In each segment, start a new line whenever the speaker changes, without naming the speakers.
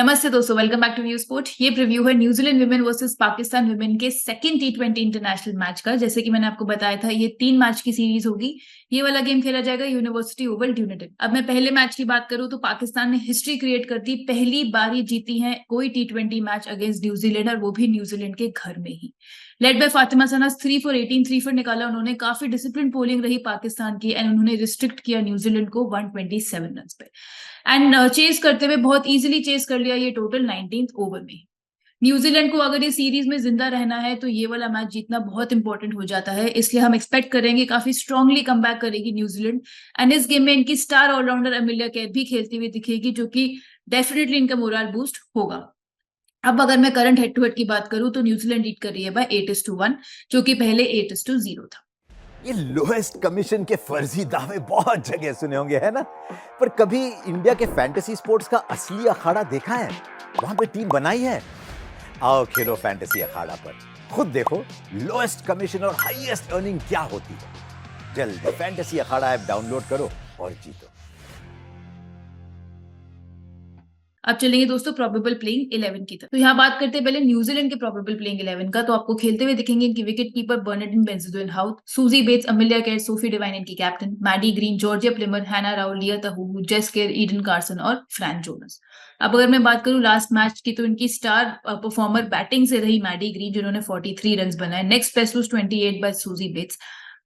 नमस्ते दोस्तों, welcome back to view sport. ये प्रीव्यू है New Zealand women versus Pakistan women के सेकंड टी20 इंटरनेशनल मैच का। जैसे कि मैंने आपको बताया था, ये 3 मैच की सीरीज होगी। ये वाला गेम खेला जाएगा यूनिवर्सिटी ओवल ड्यूनेडिन। अब मैं पहले मैच की बात करूं तो पाकिस्तान ने हिस्ट्री क्रिएट कर दी, पहली बार ही जीती है कोई टी20 मैच अगेंस्ट न्यूजीलैंड, और वो भी न्यूजीलैंड के घर में ही। Led by Fatima Sana 3 for 18 3 for निकाला उन्होंने। काफी डिसिप्लिन पोलिंग रही पाकिस्तान की एंड उन्होंने रिस्ट्रिक्ट किया न्यूजीलैंड को 127 रन पे एंड चेस करते हुए बहुत इजीली चेस कर लिया ये टोटल 19th ओवर में। न्यूजीलैंड को अगर ये सीरीज में जिंदा रहना है तो ये वाला मैच जीतना बहुत इंपॉर्टेंट हो जाता है, इसलिए हम एक्सपेक्ट करेंगे काफी स्ट्रांगली कमबैक करेगी न्यूजीलैंड। एंड इस गेम में इनकी स्टार ऑलराउंडर अमिलिया कैट भी खेलती हुई दिखेगी, जो कि डेफिनेटली इनका मोरल बूस्ट होगा। अब अगर मैं करंट हेड टू हेड की बात करूं तो न्यूजीलैंड लीड कर रही है बाय 8-1, जो कि पहले 8-0 था।
ये लोएस्ट कमीशन के फर्जी दावे बहुत जगह सुने होंगे, है ना? पर कभी इंडिया के फैंटेसी स्पोर्ट्स का असली अखाड़ा देखा है? वहां पे टीम बनाई है? आओ खेलो फैंटेसी अखाड़ा पर, खुद देखो लोएस्ट कमीशन और हाईएस्ट अर्निंग क्या होती है। जल्द फैंटेसी अखाड़ा ऐप डाउनलोड करो और जीतो।
अब चलेंगे दोस्तों प्रोबेबल प्लेइंग 11 की तरफ। तो यहाँ बात करते हैं पहले न्यूजीलैंड के प्रोबेबल प्लेइंग 11 का। तो आपको खेलते हुए दिखेंगे इनकी wicket keeper Bernadine Bezuidenhout, Suzie Bates, Amelia Kerr, Sophie Devine इनकी captain, Maddy Green, Georgia Plimmer, Hannah Rowe, Lea Tahuhu, Jess Kerr, Eden Carson और फ्रैंक जोनस। अब अगर मैं बात करूं लास्ट मैच की तो इनकी स्टार परफॉर्मर बैटिंग से रही मैडी ग्रीन, जिन्होंने 43 रन बनाए। Next best was 28 by Suzie Bates.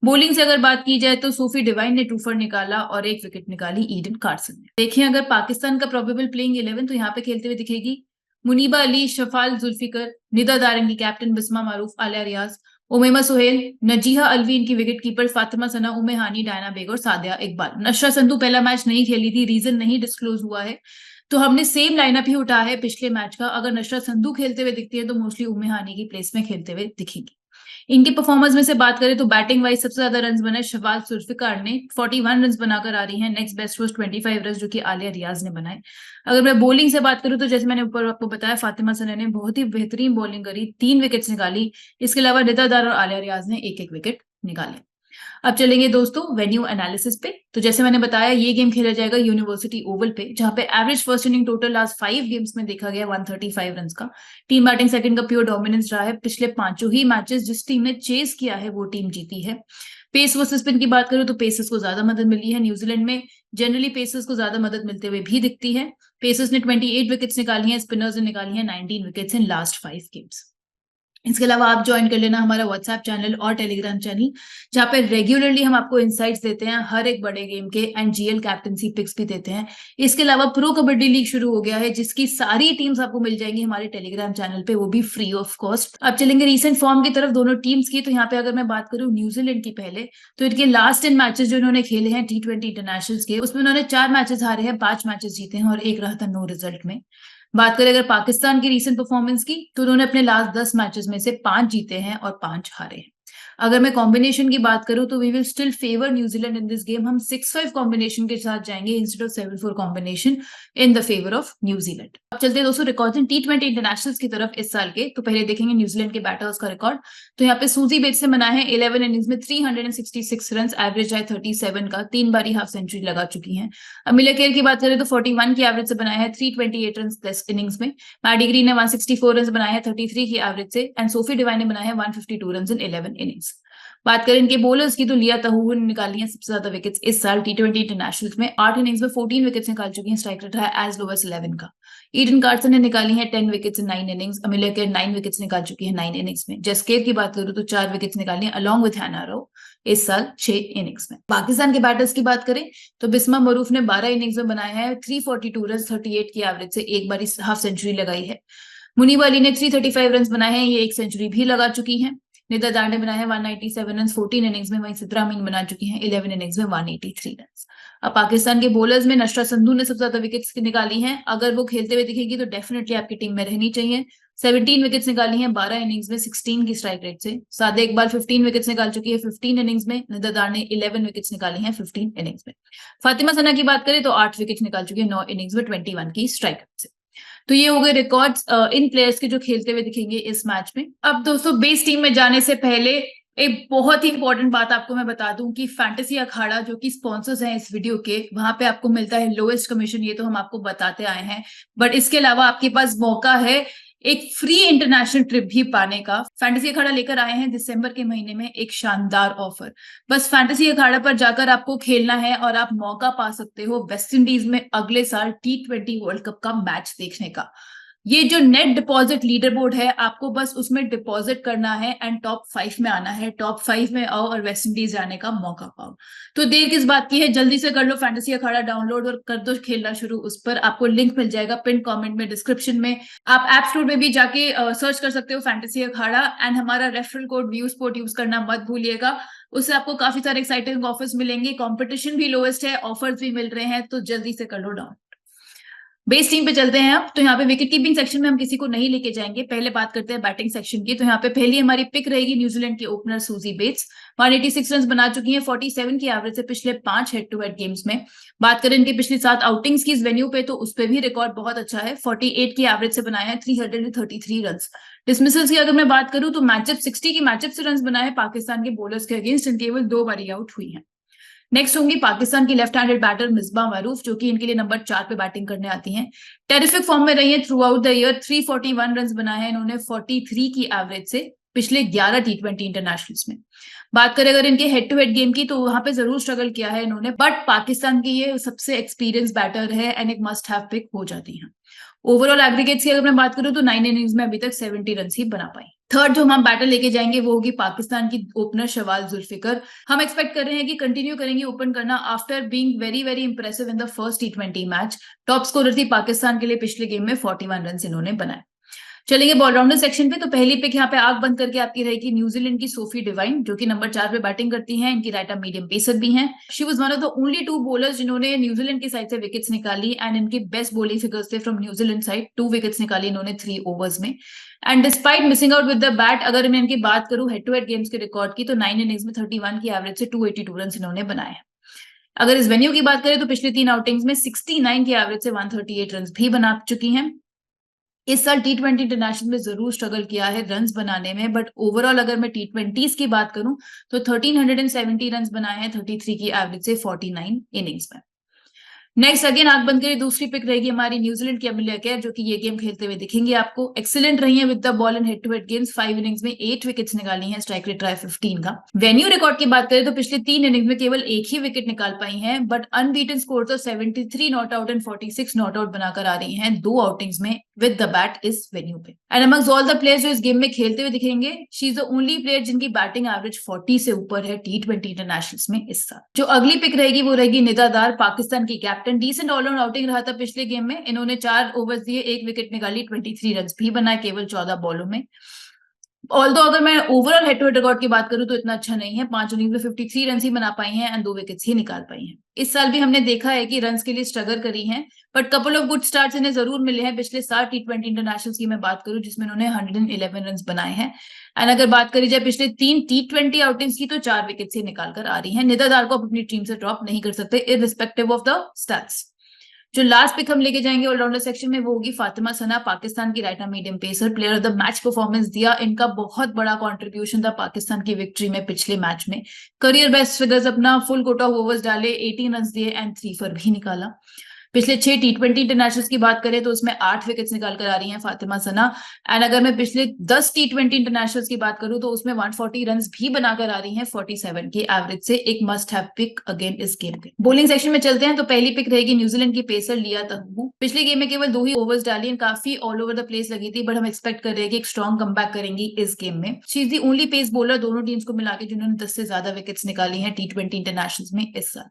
Bowling से अगर बात की जाए तो सोफी डिवाइन ने 2 for निकाला और 1 विकेट निकाली ईडन कार्सन ने। देखिए अगर पाकिस्तान का प्रोबेबल प्लेइंग 11 तो यहाँ पे खेलते हुए दिखेगी मुनीबा अली, शफाल जुल्फिकर, निदा दारन की कैप्टन, बिस्मा मारूफ, आलिया रियाज, उमैमा सुहेल, नजीहा अलवी इनकी विकेट कीपर, फातिमा सना, उमे हानी, डायना बेग और सादिया इकबाल। नशरा संधू पहला मैच नहीं खेली थी, रीजन नहीं डिस्क्लोज हुआ है, तो हमने सेम लाइनअप ही उठा है पिछले मैच का। अगर नशरा संधू खेलते हुए दिखती है तो मोस्टली उमे हानी की प्लेस में खेलते हुए दिखेगी। इनकी परफॉर्मेंस में से बात करें तो बैटिंग वाइज सबसे ज्यादा रन बनाए शफाल जुल्फिकार ने, 41 रन बनाकर आ रही हैं। नेक्स्ट बेस्ट वाज 25 रन, जो कि आलिया रियाज ने बनाए। अगर मैं बॉलिंग से बात करूं तो जैसे मैंने ऊपर आपको बताया, फातिमा सना ने बहुत ही बेहतरीन बॉलिंग करी, 3 विकेट्स निकाली। इसके अलावा निदा दार और आलिया रियाज ने एक एक विकेट निकाले। अब चलेंगे दोस्तों वेन्यू एनालिसिस पे। तो जैसे मैंने बताया, ये गेम खेला जाएगा यूनिवर्सिटी ओवल पे, जहां पे average first inning total last 5 games में देखा गया 135 रन का। टीम बैटिंग सेकंड का प्योर डोमिनेंस रहा है। पिछले 5 ही मैचेस जिस टीम ने चेस किया है वो टीम जीती है। पेस वर्सेस स्पिन की बात करूं तो पेसर्स को ज्यादा मदद मिली है। न्यूजीलैंड में जनरली पेसर्स को ज्यादा मदद मिलते हुए भी दिखती है। पेसर्स ने 28 विकेट्स निकाली हैं, स्पिनर्स ने निकाली हैं 19 विकेट्स इन लास्ट 5 गेम्स। इसके अलावा आप ज्वाइन कर लेना हमारा व्हाट्सएप चैनल और टेलीग्राम चैनल, जहां पे रेगुलरली हम आपको इनसाइट्स देते हैं हर एक बड़े गेम के एंड जीएल कैप्टनसी पिक्स भी देते हैं। इसके अलावा प्रो कबड्डी लीग शुरू हो गया है, जिसकी सारी टीम्स आपको मिल जाएंगी हमारे टेलीग्राम चैनल पे, वो भी फ्री ऑफ कॉस्ट। अब चलेंगे रीसेंट फॉर्म की तरफ दोनों टीम्स की। तो यहाँ पे अगर मैं बात करूं न्यूजीलैंड की पहले, तो इनके लास्ट 10 मैचेस जो इन्होंने खेले हैं टी20 इंटरनेशनल के, उसमें उन्होंने 4 मैचेस हारे हैं, 5 मैचेस जीते हैं और 1 रहा था नो रिजल्ट में। बात करें अगर पाकिस्तान की रीसेंट परफॉर्मेंस की, तो उन्होंने अपने लास्ट 10 मैचेस में से 5 जीते हैं और 5 हारे हैं। अगर मैं कॉम्बिनेशन की बात करूं तो we will still favour New Zealand in this game. हम 6-5 कॉम्बिनेशन के साथ जाएंगे instead of 7-4 combination in the favour of New Zealand. अब चलते हैं दोस्तों रिकॉर्ड टी20 इंटरनेशनल्स की तरफ इस साल के। तो पहले देखेंगे न्यूजीलैंड के बैटर्स का रिकॉर्ड। तो यहाँ पे सूजी बेट्स ने बनाए हैं 11 इनिंग्स में 366 रन, एवरेज है 37 का, 3 बारी हाफ सेंचुरी लगा चुकी हैं। अमिलिया केयर की बात करें तो 41 की एवरेज से बनाया है 328 रन 10 इनिंग्स में। मैडी ग्रीन ने 164 रन बनाए हैं 33 की एवरेज से, एंड सोफी डिवाइन ने बनाए हैं 152 रन इन 11 इनिंग्स। बात करें इनके बॉलर्स की तो लिया तहूहू ने निकाली है सबसे ज्यादा विकेट्स इस साल टी20 इंटरनेशनल में। 8 इनिंग्स में 14 विकेट्स निकाल चुकी हैं, स्ट्राइक रेट है एज लो एज 11 का। ईडन कार्सन ने निकाली है 10 wickets in 9 innings. Amelia care 9 wickets निकाल चुकी है 9 इनिंग्स में। जसकेर की बात करूं तो 4 विकेट्स निकाली है अलॉन्ग विथ हैना राव इस साल 6 इनिंग्स में। पाकिस्तान के बैटर्स की बात करें तो बिस्मा मरूफ ने 12 इनिंग्स में बनाया है 342 रन, 38 की एवरेज से, एक बारी हाफ सेंचुरी लगाई है। मुनीबा अली ने 335 रन बनाए हैं, ये एक सेंचुरी भी लगा चुकी हैं। निदा दार ने बनाए हैं 197 रन 14 इनिंग्स में। वहीं सिद्रा अमीन बना चुकी हैं 11 इनिंग्स में 183 रन। अब पाकिस्तान के बॉलर्स में नशरा संधू ने सबसे ज्यादा विकेट्स निकाली हैं। अगर वो खेलते हुए दिखेगी तो डेफिनेटली आपकी टीम में रहनी चाहिए। 17 विकेट्स निकाली हैं 12 इनिंग्स में 16 की स्ट्राइक रेट से। सादिया इकबाल 15 विकेट्स निकाल चुकी है 15 इनिंग्स में। निदा दार ने 11 विकेट्स निकाली हैं 15 इनिंग्स में। फातिमा सना की बात करें तो 8 विकेट निकाल चुकी है 9 इनिंग्स में 21 की स्ट्राइक रेट से। तो ये हो गए रिकॉर्ड्स इन प्लेयर्स के जो खेलते हुए दिखेंगे इस मैच में। अब दोस्तों बेस टीम में जाने से पहले एक बहुत ही इंपॉर्टेंट बात आपको मैं बता दूं कि फैंटेसी अखाड़ा जो कि स्पॉन्सर्स हैं इस वीडियो के, वहां पे आपको मिलता है लोएस्ट कमीशन, ये तो हम आपको बताते आए हैं। बट इसके अलावा आपके पास मौका है एक फ्री इंटरनेशनल ट्रिप भी पाने का। फैंटेसी अखाड़ा लेकर आए हैं दिसंबर के महीने में एक शानदार ऑफर। बस फैंटेसी अखाड़ा पर जाकर आपको खेलना है और आप मौका पा सकते हो वेस्ट इंडीज में अगले साल T20 वर्ल्ड कप का मैच देखने का। ये जो नेट डिपॉजिट लीडर बोर्ड है, आपको बस उसमें डिपॉजिट करना है एंड टॉप 5 में आना है। टॉप 5 में आओ और वेस्ट इंडीज जाने का मौका पाओ। तो देर किस बात की है, जल्दी से कर लो फैंटेसी अखाड़ा डाउनलोड और कर दो खेलना शुरू। उस पर आपको लिंक मिल जाएगा पिन कमेंट में, डिस्क्रिप्शन में। आप ऐप स्टोर में भी जाके सर्च कर सकते हो फैंटेसी अखाड़ा एंड हमारा referral code view sport use करना मत भूलिएगा। उससे आपको काफी सारे एक्साइटिंग ऑफर्स मिलेंगे, कंपटीशन भी लोएस्ट है, ऑफर्स भी मिल रहे हैं, तो जल्दी से कर लो डाउन। बेस टीम पे चलते हैं अब। तो यहाँ पे विकेट कीपिंग सेक्शन में हम किसी को नहीं लेके जाएंगे, पहले बात करते हैं बैटिंग सेक्शन की। तो यहाँ पे पहली हमारी पिक रहेगी न्यूजीलैंड की ओपनर सूजी बेट्स। 186 रन बना चुकी हैं 47 की एवरेज से पिछले 5 हेड टू हेड गेम्स में। बात करें इनकी पिछली 7 आउटिंग्स की इस वेन्यू पे, तो उस पर भी रिकॉर्ड बहुत अच्छा है। 48 की एवरेज से बनाया है 333 रन। डिसमिसल्स की अगर मैं बात करूं तो मैचअप 60 की मैचअप से रन बनाए पाकिस्तान के बॉलर्स के अगेंस्ट, केवल 2 बारी आउट हुई है। नेक्स्ट होंगी पाकिस्तान की लेफ्ट हैंडेड बैटर मिसबा मरूफ, जो कि इनके लिए नंबर 4 पे बैटिंग करने आती हैं। टेरिफिक फॉर्म में रही है through out the year. 341 run बनाए हैं इन्होंने 43 की एवरेज से पिछले 11 T20 इंटरनेशनल्स में। बात करें अगर इनके हेड टू हेड गेम की, तो वहां पे जरूर स्ट्रगल किया है इन्होंने, बट पाकिस्तान की ये सबसे एक्सपीरियंस बैटर है एंड एक मस्ट हैव पिक हो जाती है। ओवरऑल एग्रीगेट्स की अगर मैं बात करूं तो 9 इनिंग्स में अभी तक 70 रन ही बना पाई। थर्ड जो हम बैटर लेके जाएंगे वो होगी पाकिस्तान की ओपनर शवाल जुल्फिकर। हम एक्सपेक्ट कर रहे हैं कि कंटिन्यू करेंगी ओपन करना after being very very impressive in the first T20 match. Top scorer थी पाकिस्तान के लिए पिछले गेम में, 41 रन इन्होंने बनाए। चलेंगे बॉलराउंडर सेक्शन पे। तो पहली पिक यहाँ पे आग बंद करके आपकी रहेगी न्यूजीलैंड की सोफी डिवाइन, जो कि नंबर 4 पे बैटिंग करती हैं। इनकी राइट आर्म मीडियम पेसर भी हैं। She was one of the only 2 bowlers जिन्होंने न्यूजीलैंड की साइड से विकेट्स निकाली एंड इनकी बेस्ट बॉलिंग फिगर्स थे फ्रॉम न्यूजीलैंड साइड। 2 विकेट्स निकाली इन्होंने 3 ओवर्स में। And despite missing out with the bat, अगर मैं इनकी बात करूं हेड टू हेड गेम्स के रिकॉर्ड की, तो 9 इनिंग्स में 31 की एवरेज से 282 रन इन्होंने बनाए हैं। अगर इस वेन्यू की बात करें तो पिछले 3 आउटिंग्स में 69 की एवरेज से 138 रन भी बना चुकी हैं। इस साल T20 इंटरनेशनल में जरूर स्ट्रगल किया है रन्स बनाने में, बट ओवरऑल अगर मैं T20s की बात करूं तो 1370 रन्स बनाए हैं 33 की एवरेज से 49 इनिंग्स में। नेक्स्ट अगेन आग बंद करिए, दूसरी पिक रहेगी हमारी न्यूजीलैंड की अमिलिया केयर, जो कि ये गेम खेलते हुए दिखेंगे आपको। एक्सीलेंट रही है with the ball in head to head games. 5 innings में 8 विकेट्स निकाली हैं, स्ट्राइक रेट ट्राई 15 का। वेन्यू रिकॉर्ड की बात करें तो पिछले 3 इनिंग्स में केवल 1 ही विकेट निकाल पाई हैं, बट अनबीटन स्कोर तो 73 not out and 46 not out बनाकर आ रही हैं 2 आउटिंग्स में विद द बैट इस वेन्यू पे। And amongst all the players जो इस गेम में खेलते हुए दिखेंगे, she is the only player जिनकी बैटिंग एवरेज 40 से ऊपर है T20 इंटरनेशनल्स में इस साल। जो अगली पिक रहेगी वो रहेगी निदा दार, पाकिस्तान की कैप्टन। डिसेंट ऑलराउंड आउटिंग रहा था पिछले गेम में। इन्होंने 4 ओवर्स दिए, 1 विकेट निकाली, 23 रन भी बनाए केवल 14 बॉलों में। ऑल्दो अगर मैं overall head to head record की बात करूं तो इतना अच्छा नहीं है। 5 इनिंग्स में 53 रन ही बना पाई हैं एंड 2 विकेट्स ही निकाल पाई हैं। इस साल भी हमने देखा है कि रन्स के लिए स्ट्रगल करी हैं, but couple of good starts इन्हें जरूर मिले हैं। पिछले 7 T20 इंटरनेशनल्स की मैं बात करूं जिसमें उन्होंने 111 रन बनाए हैं। एंड अगर बात करी जाए पिछले 3 T20 आउटिंग्स की, तो 4 विकेट से निकाल कर आ रही है। निदा दार को आप अपनी टीम से ड्रॉप नहीं कर सकते इररिस्पेक्टिव ऑफ द स्टैट्स। जो लास्ट पिक हम लेके जाएंगे ऑलराउंडर सेक्शन में वो होगी फातिमा सना, पाकिस्तान की right arm medium pacer. Player of the match performance दिया, इनका बहुत बड़ा कंट्रीब्यूशन था पाकिस्तान की विक्ट्री में पिछले मैच में। करियर बेस्ट फिगर्स, अपना फुल कोटा ऑफ ओवर्स डाले, 18 रन दिए एंड 3 फॉर भी निकाला। पिछले 6 T20 इंटरनेशनल्स की बात करें तो उसमें 8 विकेट्स निकाल कर आ रही हैं फातिमा सना। एंड अगर मैं पिछले 10 T20 इंटरनेशनल्स की बात करूं तो उसमें 140 रन भी बनाकर आ रही हैं 47 की एवरेज से। एक मस्ट हैव पिक अगेन इस गेम पे। बॉलिंग सेक्शन में चलते हैं तो पहली पिक रहेगी न्यूजीलैंड की पेसर लिया तहबू। पिछले गेम में केवल 2 ही ओवर्स डाली एंड काफी ऑल ओवर द प्लेस लगी थी, बट हम एक्सपेक्ट कर रहे हैं कि एक स्ट्रॉन्ग कमबैक करेंगी इस गेम में। She is the only pace bowler दोनों टीम्स को मिला के जिन्होंने 10 से ज्यादा विकेट्स निकाली हैं T20 इंटरनेशनल्स में इस साल।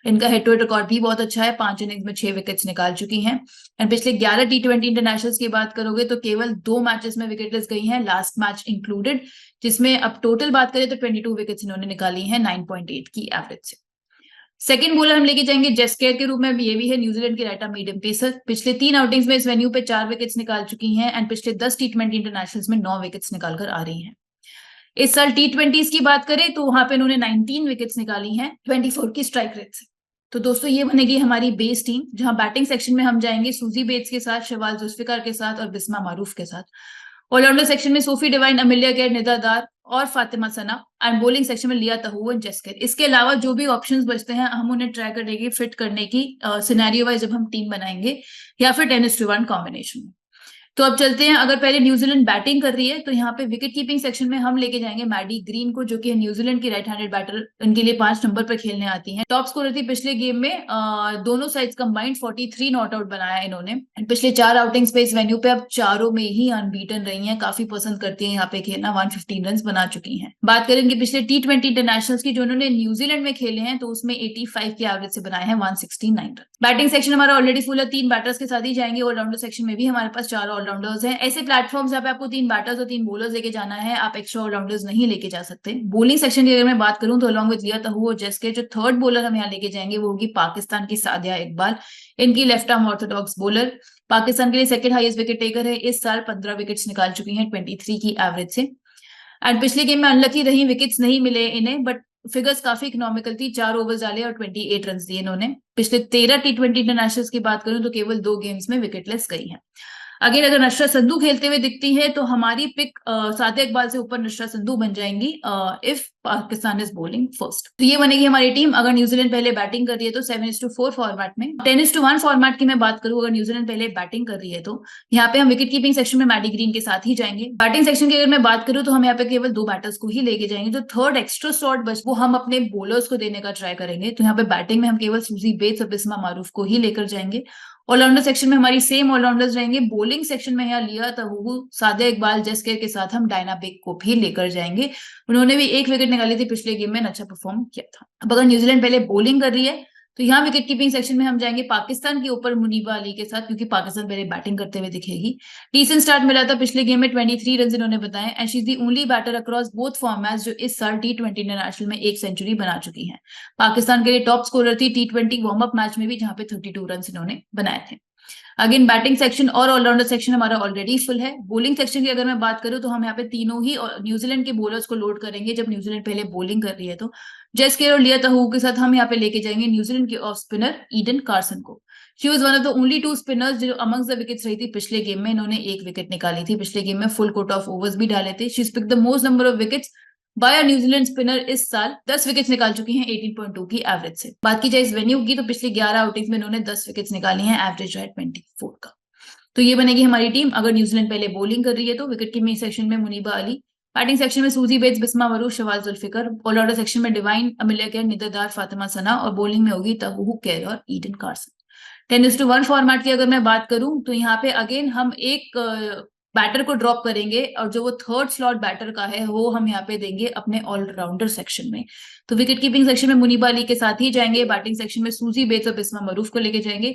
इनका हेड टू हेड रिकॉर्ड भी बहुत अच्छा है, 5 इनिंग्स में 6 विकेट्स निकाल चुकी हैं। एंड पिछले 11 T20 इंटरनेशनल्स की बात करोगे तो केवल 2 मैचेस में विकेटलेस गई हैं, लास्ट मैच इंक्लूडेड, जिसमें अब टोटल बात करें तो 22 विकेट्स इन्होंने निकाली हैं 9.8 की एवरेज से। सेकंड बॉलर हम लेके जाएंगे जेस्केयर के रूप में, ये भी है न्यूजीलैंड की राइट आर्म मीडियम पेसर। पिछले 3 आउटिंग्स में इस वेन्यू पे 4 विकेट्स निकाल चुकी हैं एंड पिछले 10 T20 इंटरनेशनल्स में 9 विकेट्स निकाल कर आ रही हैं। इस साल T20s की बात करें तो वहां पे इन्होंने 19 विकेट्स निकाली हैं 24 की स्ट्राइक रेट से। तो दोस्तों ये बनेगी हमारी बेस टीम, जहां बैटिंग सेक्शन में हम जाएंगे सूजी बेट्स के साथ, शवाल जुल्फिकार के साथ और बिस्मा मारूफ के साथ। ऑलराउंडर सेक्शन में Sophie Devine, Amelia care, Nida दार और फातिमा सना, एंड बॉलिंग सेक्शन में लिया तहू एंड जसकर। इसके अलावा जो भी ऑप्शंस बचते हैं हम उन्हें ट्राई करेंगे फिट करने की सिनेरियो वाइज जब हम टीम बनाएंगे, या फिर 10:1 कॉम्बिनेशन में। तो अब चलते हैं, अगर पहले न्यूजीलैंड बैटिंग कर रही है तो यहाँ पे विकेट कीपिंग सेक्शन में हम लेके जाएंगे मैडी ग्रीन को, जो कि न्यूजीलैंड की राइट हैंडेड बैटर, इनके लिए 5 नंबर पर खेलने आती हैं। टॉप स्कोरर थी पिछले गेम में, दोनों साइड्स कंबाइंड 43 नॉट आउट बनाया इन्होंने। पिछले 4 आउटिंग्स पे इस वेन्यू पे अब चारों में ही अनबीटन रही हैं, काफी पसंद करती हैं यहाँ पे खेलना, 115 रन बना चुकी हैं। बात करेंगे पिछले T20 इंटरनेशनल्स की जो उन्होंने न्यूजीलैंड में खेले हैं, तो उसमें 85 की एवरेज से बनाए हैं 169 रन। बैटिंग सेक्शन हमारा ऑलरेडी फुल है, 3 बैटर्स के साथ ही जाएंगे। ऑलराउंडर सेक्शन में भी हमारे पास 4 ऑलराउंडर्स हैं। ऐसे प्लेटफॉर्म जहाँ पे आपको 3 बैटर्स और 3 बॉलर्स लेके जाना है, आप एक्स्ट्रा ऑलराउंडर्स नहीं लेके जा सकते। बॉलिंग सेक्शन की अगर मैं बात करूं तो अलॉन्ग विद लिया तहू और जसके जो थर्ड बॉलर हम यहाँ लेके जाएंगे वो होगी पाकिस्तान की सादिया इकबाल, इनकी left arm Orthodox bowler. Pakistan के लिए सेकंड हाईएस्ट विकेट टेकर है, इस साल 15 विकेट्स निकाल चुकी हैं 23 की एवरेज से। एंड पिछले गेम में अनलकी रही, विकेट्स नहीं मिले इन्हें, बट फिगर्स काफी इकोनॉमिकल थी, 4 ओवर्स डाले और 28 रन दिए इन्होंने। पिछले 13 T20 इंटरनेशनल्स की बात करूं तो केवल 2 गेम्स में विकेटलेस गई है। अगर नशरत संधू खेलते हुए दिखती है तो हमारी पिक सादिया इकबाल से ऊपर नशरत संधू बन जाएंगी if Pakistan is bowling first. तो ये बनेगी हमारी टीम। अगर न्यूजीलैंड पहले बैटिंग कर रही है तो 7:4 फॉर्मेट में। 10:1 फॉर्मेट की मैं बात करूं, अगर न्यूजीलैंड पहले बैटिंग कर रही है तो यहाँ पे हम विकेट कीपिंग सेक्शन में मैडी ग्रीन के साथ ही जाएंगे। बैटिंग सेक्शन की अगर मैं बात करूं तो हम यहाँ पे केवल 2 बैटर्स को ही लेके जाएंगे। जो थर्ड एक्स्ट्रा स्लॉट बच वो हम अपने बॉलर्स को देने का ट्राई करेंगे। तो यहाँ पे बैटिंग में हम केवल सूजी बेट्स और बिस्मा मारूफ को ही लेकर जाएंगे। ऑलराउंडर सेक्शन में हमारी सेम ऑलराउंडर्स रहेंगे। बॉलिंग सेक्शन में यहाँ लिया तहू, सादिया इकबाल, जसकर के साथ हम डायना बेग को भी लेकर जाएंगे। उन्होंने भी 1 विकेट निकाली थी पिछले गेम में, अच्छा परफॉर्म किया था। अब अगर न्यूजीलैंड पहले बॉलिंग कर रही है तो यहाँ विकेट कीपिंग सेक्शन में हम जाएंगे पाकिस्तान के ऊपर मुनीबा अली के साथ, क्योंकि पाकिस्तान पहले बैटिंग करते हुए दिखेगी। डिसेंट स्टार्ट मिला था पिछले गेम में, 23 रन इन्होंने बताए, and she is the only batter across both formats जो इस साल T20 इंटरनेशनल में 1 सेंचुरी बना चुकी है। पाकिस्तान के लिए टॉप स्कोरर थी T20 वार्म अप मैच में भी, जहां पे 32 रन इन्होंने बनाए थे। अगेन बैटिंग सेक्शन और ऑलराउंडर सेक्शन हमारा ऑलरेडी फुल है। बॉलिंग सेक्शन की अगर मैं बात करूं तो हम यहाँ पे तीनों ही न्यूजीलैंड के बॉलर्स को लोड करेंगे जब न्यूजीलैंड पहले बॉलिंग कर रही है। तो जसकेर और लिया तहू के साथ हम यहाँ पे लेके जाएंगे न्यूजीलैंड के ऑफ स्पिनर ईडन कार्सन को। She was one of the only 2 spinners जो अमंग्स द विकेट्स रही थी पिछले गेम में। इन्होंने 1 विकेट निकाली थी पिछले गेम में, फुल कोट ऑफ ओवर्स भी डाले थे। She picked the most number of wickets by New Zealand spinner, इस साल 10 विकेट्स निकाल चुकी हैं 18.2 की एवरेज से। बात की जाए इस वेन्यू की तो पिछले 11 आउटिंग्स में इन्होंने 10 विकेट्स निकाली हैं, एवरेज है 24 का। तो ये बनेगी हमारी टीम। अगर न्यूजीलैंड पहले बॉलिंग कर रही है तो विकेट कीपिंग सेक्शन में मुनीबा अली, बैटिंग सेक्शन में Suzie Bates, Bisma मरूफ, Shawaz Zulfikar, allrounder section में डिवाइन, अमिलिया केर, निदरदार, फातिमा सना, और बॉलिंग में होगी तहू केर और ईडन कार्सन। 10:1 फॉर्मेट की अगर मैं बात करूं तो यहाँ पे अगेन हम एक बैटर को ड्रॉप करेंगे और जो वो थर्ड स्लॉट बैटर का है वो हम यहाँ पे देंगे अपने ऑलराउंडर सेक्शन में। तो विकेट कीपिंग सेक्शन में मुनीबा अली के साथ ही जाएंगे, बैटिंग सेक्शन में सूजी बेट्स और बिस्मा मरूफ को लेके जाएंगे।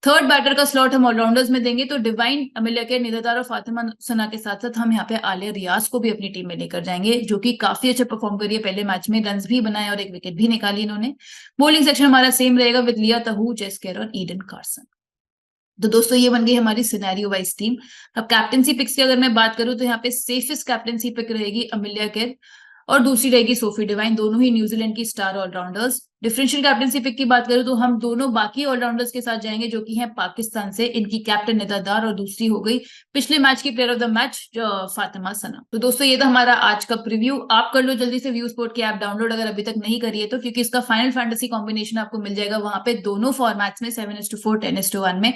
थर्ड बैटर का स्लॉट हम ऑलराउंडर्स में देंगे, तो डिवाइन, अमिलिया केर, निदरदार और फातिमा सना के साथ साथ हम यहाँ पे आलिया रियाज को भी अपनी टीम में लेकर जाएंगे, जो कि काफी अच्छा परफॉर्म करी है पहले मैच में, रन्स भी बनाए और 1 विकेट भी निकाली इन्होंने। बॉलिंग सेक्शन हमारा सेम रहेगा विद लिया तहू, जसकेर और ईडन कार्सन। तो दोस्तों ये बन गई हमारी सिनेरियो वाइज टीम। अब कैप्टनसी पिक्स की अगर मैं बात करूं तो यहाँ पे सेफेस्ट कैप्टनसी पिक रहेगी अमिलिया केर और दूसरी रहेगी सोफी डिवाइन, दोनों ही न्यूजीलैंड की star allrounders. Differential captaincy pick की बात करूं तो हम दोनों बाकी ऑलराउंडर्स के साथ जाएंगे जो कि हैं पाकिस्तान से, इनकी कैप्टन निदरदार और दूसरी हो गई पिछले मैच की player of the match Fatima Sana. तो दोस्तों ये था हमारा आज का प्रीव्यू। आप कर लो जल्दी से व्यू स्पोर्ट की ऐप डाउनलोड अगर अभी तक नहीं करी है तो, क्योंकि इसका फाइनल फैंटेसी कॉम्बिनेशन आपको मिल जाएगा वहां पे दोनों फॉर्मेट्स में 7:4, 10:1 में।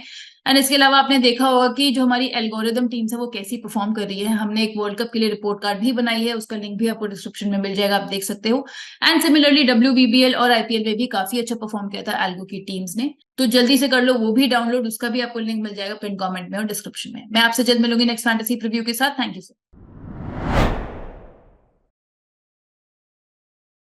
एंड इसके अलावा आपने देखा होगा कि जो हमारी एल्गोरिदम टीम्स है वो कैसी परफॉर्म कर रही है। हमने एक वर्ल्ड कप के लिए रिपोर्ट कार्ड भी बनाई है, उसका लिंक भी आपको डिस्क्रिप्शन में मिल जाएगा, आप देख सकते हो। एंड सिमिलरली WBBL और IPL में भी काफी अच्छा परफॉर्म किया था एल्गो की टीम्स ने, तो जल्दी से कर लो वो भी डाउनलोड, उसका भी आपको लिंक मिल जाएगा पिन कमेंट में और डिस्क्रिप्शन में। मैं आपसे जल्द मिलूंगी नेक्स्ट फैंटेसी प्रीव्यू के साथ। Thank you sir.